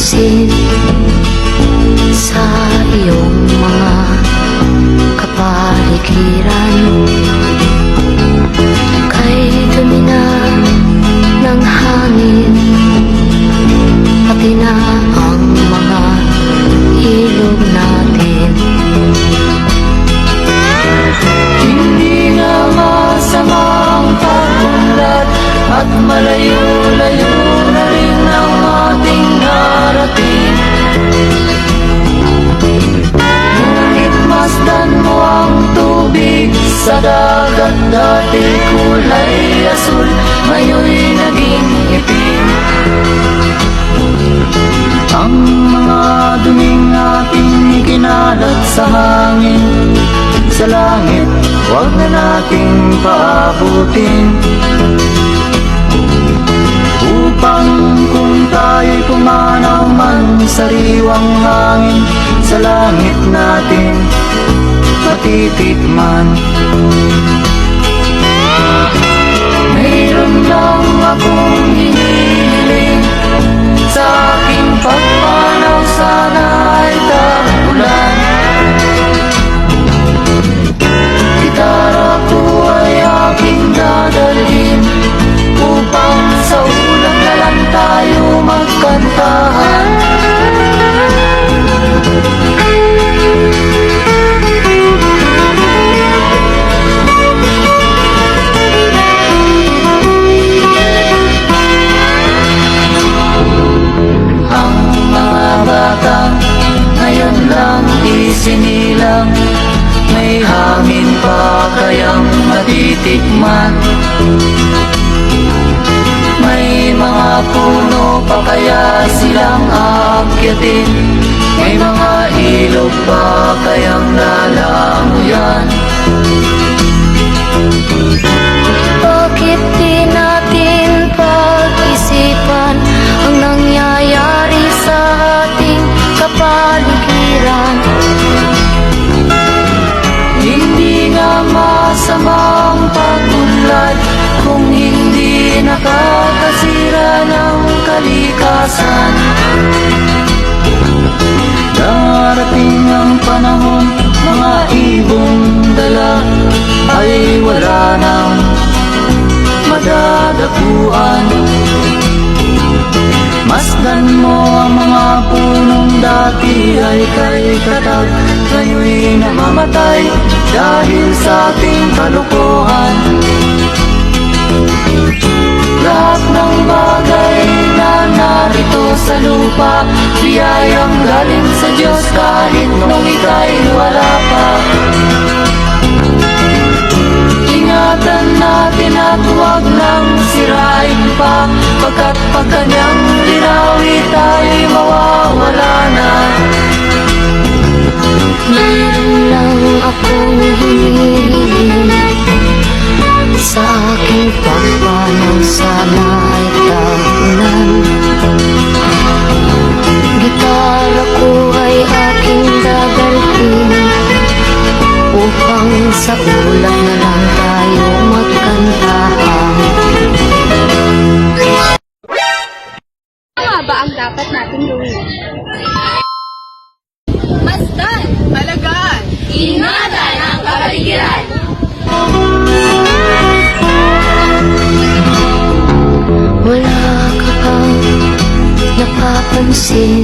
napapansin sa iyong mga kapaligiran. Kay dumi na ng hangin, pati na ang mga ilog natin. Hindi nga masamang pag-unlad at malayo-layo na rin ang ating narating. Ngunit masdan mo ang tubig sa dagat, dati kulay asul, ngayon'y naging itim. Ang mga duming ating ikinalat sa hangin, sa langit, huwag na nating paabutin. Upang kung tayo'y pumanaw man sa sariwang hangin, sa langit natin matitikman. Mayroon lang akong hinihiling, sa aking pagpanaw sana ay tagulan. Gitara ko ay aking dadalhin, upang sa ulan na lang tayo magkantahan. Ang mga batang ngayon lang isinilang, may hangin pa kayang matitikman? May mga puno pa kaya silang aakyatin? May mga ilog pa kayang lalamuyan? Bakit di natin pag-isipan ang nangyayari sa ating kapaligiran? Hindi nga masamang pag-unlad kung hindi nakakasira ng kalikasan. Darating ang panahon, mga ibong dala ay wala nang madadapuan. Masdan mo ang mga punong dati ay kay katag, ngayon'y namamatay dahil sa ating kalukuhan. Lahat ng bagay na narito sa lupa, biyayang galing sa Diyos kahit nung ika'y wala pa. Ingatan natin at huwag nang sirain pa, pagkat pag kanyang linawi tayo'y mawawala na. Mayroon lang akong hinihiling, sa aking pagpanaw sana ay tagulan. Gitara ko ay aking dadalhin, upang sa ulan na lang tayo magkantahan. Ano ba ang dapat nating gawin? Masdan, alagaan, ingatan ang kapaligiran. Wala ka bang napapansin